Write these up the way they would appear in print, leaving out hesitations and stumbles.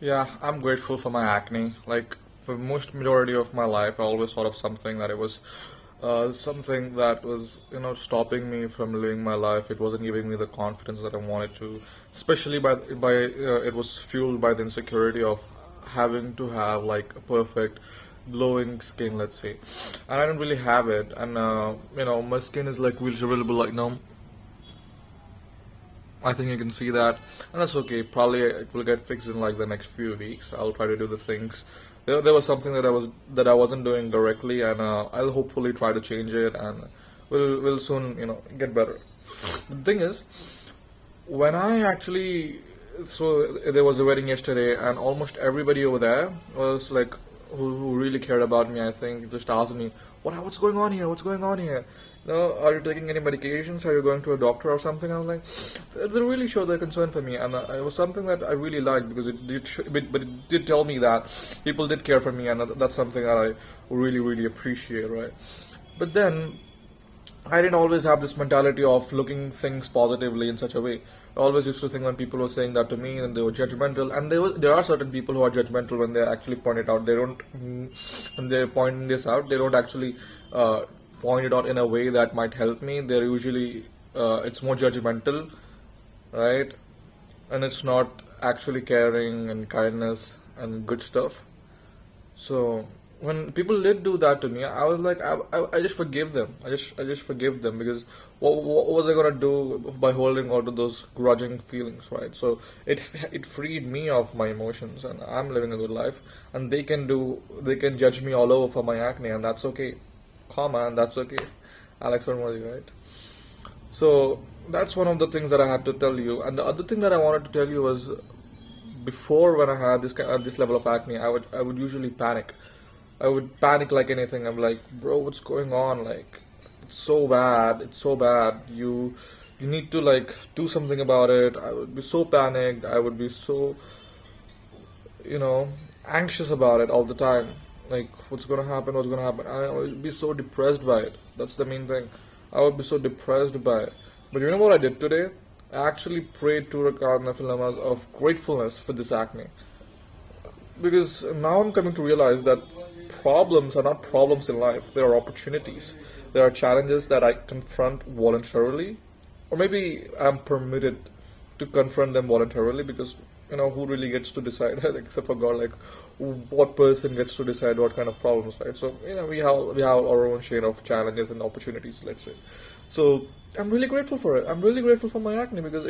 Yeah, I'm grateful for my acne. Like for most majority of my life, I always thought of something that it was something that was stopping me from living my life. It wasn't giving me the confidence that I wanted to, especially by it was fueled by the insecurity of having to have like a perfect glowing skin, let's say, and I don't really have it. And my skin is like really available like now. I think you can see that, and that's okay. Probably it will get fixed in like the next few weeks. I'll try to do the things. There was something that I wasn't doing directly, and I'll hopefully try to change it, and we'll soon get better. The thing is, when I actually there was a wedding yesterday, and almost everybody over there was like who really cared about me. I think just asked me, what's going on here? What's going on here? No, are you taking any medications? Are you going to a doctor or something? I was like, they really showed their concern for me, and it was something that I really liked because but it did tell me that people did care for me, and that's something that I really, really appreciate, right? But then I didn't always have this mentality of looking things positively in such a way. I always used to think when people were saying that to me and they were judgmental, and there are certain people who are judgmental when they actually point it out. They don't, when they're pointing this out, they don't actually point it out in a way that might help me. They're usually, it's more judgmental, right? And it's not actually caring and kindness and good stuff. So when people did do that to me, I was like, I just forgive them. I just forgive them because what was I gonna do by holding on to those grudging feelings, right? So it freed me of my emotions, and I'm living a good life. And they can judge me all over for my acne, and that's okay. Come on, that's okay. Alex Vermoli, right? So that's one of the things that I had to tell you. And the other thing that I wanted to tell you was before when I had this level of acne, I would usually panic. I would panic like anything. I'm like, bro, what's going on? Like, it's so bad. It's so bad. You need to like do something about it. I would be so panicked. I would be so you know anxious about it all the time. Like, what's gonna happen? What's gonna happen? I would be so depressed by it. That's the main thing. I would be so depressed by it. But you know what I did today? I actually prayed to Rakat Nafilamas of gratefulness for this acne. Because now I'm coming to realize that problems are not problems in life, they are opportunities. There are challenges that I confront voluntarily, or maybe I'm permitted to confront them voluntarily because who really gets to decide except for God, like what person gets to decide what kind of problems, right? So we have our own share of challenges and opportunities, let's say. So I'm really grateful for it. I'm really grateful for my acne because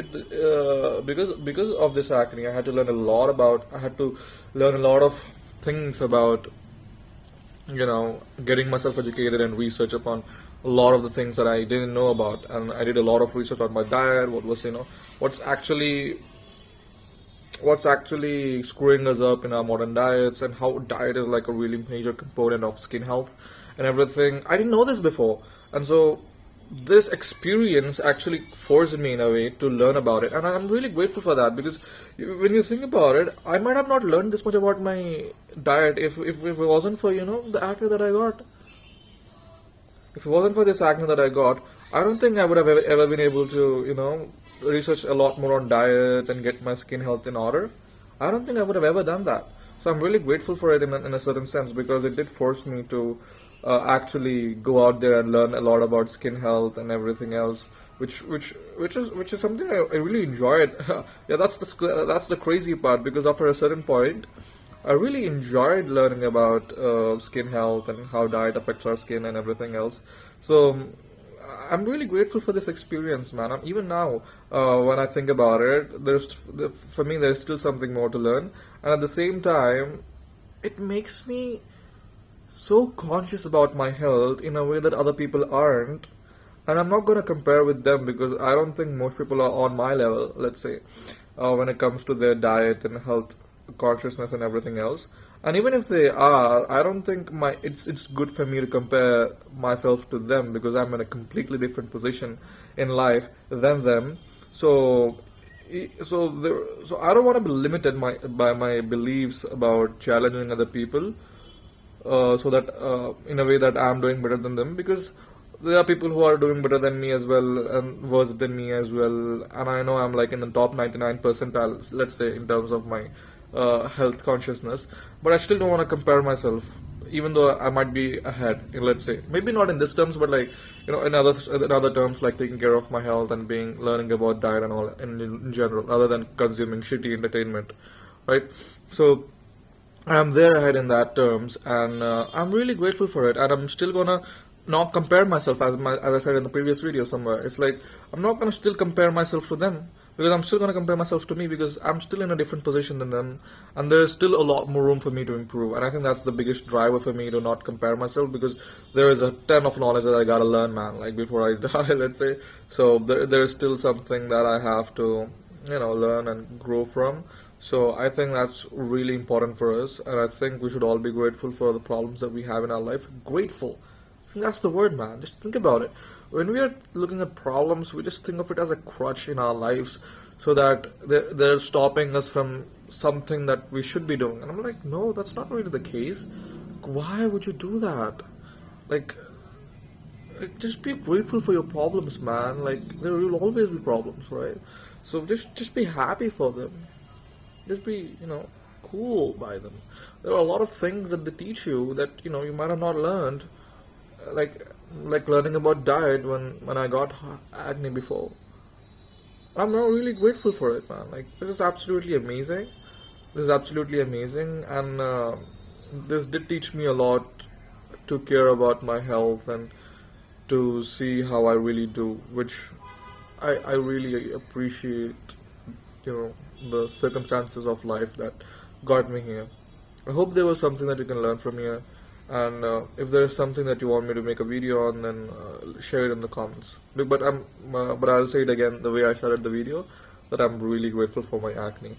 because of this acne, I had to learn a lot of things about getting myself educated and research upon a lot of the things that I didn't know about, and I did a lot of research on my diet. What's actually what's actually screwing us up in our modern diets, and how diet is like a really major component of skin health and everything. I didn't know this before, and so this experience actually forced me in a way to learn about it, and I'm really grateful for that because when you think about it, I might have not learned this much about my diet if it wasn't for the acne that I got. If it wasn't for this acne that I got, I don't think I would have ever been able to research a lot more on diet and get my skin health in order. I don't think I would have ever done that. So I'm really grateful for it in a certain sense because it did force me to actually go out there and learn a lot about skin health and everything else, which is something I really enjoyed. Yeah, that's the crazy part because after a certain point, I really enjoyed learning about skin health and how diet affects our skin and everything else. So I'm really grateful for this experience, man. Even now, when I think about it, for me there's still something more to learn, and at the same time, it makes me so conscious about my health in a way that other people aren't. And I'm not going to compare with them because I don't think most people are on my level, let's say, when it comes to their diet and health consciousness and everything else. And even if they are, I don't think it's good for me to compare myself to them because I'm in a completely different position in life than them. So I don't want to be limited by my beliefs about challenging other people, so that in a way that I'm doing better than them, because there are people who are doing better than me as well and worse than me as well, and I know I'm like in the top 99 percentile, let's say, in terms of my health consciousness, but I still don't want to compare myself, even though I might be ahead. Let's say maybe not in this terms, but like in other terms, like taking care of my health and being learning about diet and all in general, other than consuming shitty entertainment, right? So I'm there ahead in that terms, and I'm really grateful for it. And I'm still gonna not compare myself as I said in the previous video somewhere. It's like I'm not gonna still compare myself to them, because I'm still gonna compare myself to me, because I'm still in a different position than them, and there is still a lot more room for me to improve. And I think that's the biggest driver for me to not compare myself, because there is a ton of knowledge that I gotta learn, man. Like before I die, let's say. So there is still something that I have to learn and grow from. So I think that's really important for us, and I think we should all be grateful for the problems that we have in our life. Grateful. I think that's the word, man. Just think about it. When we are looking at problems, we just think of it as a crutch in our lives, so that they're stopping us from something that we should be doing. And I'm like, no, that's not really the case. Why would you do that? Like, just be grateful for your problems, man. Like, there will always be problems, right? So just be happy for them. Just be, cool by them. There are a lot of things that they teach you that, you might have not learned. Like learning about diet when I got acne before. I'm now really grateful for it, man. Like, this is absolutely amazing. This is absolutely amazing. And this did teach me a lot to care about my health and to see how I really do, which I really appreciate, the circumstances of life that got me here. I hope there was something that you can learn from here. And if there is something that you want me to make a video on, then share it in the comments. But I'll say it again the way I started the video, that I'm really grateful for my acne.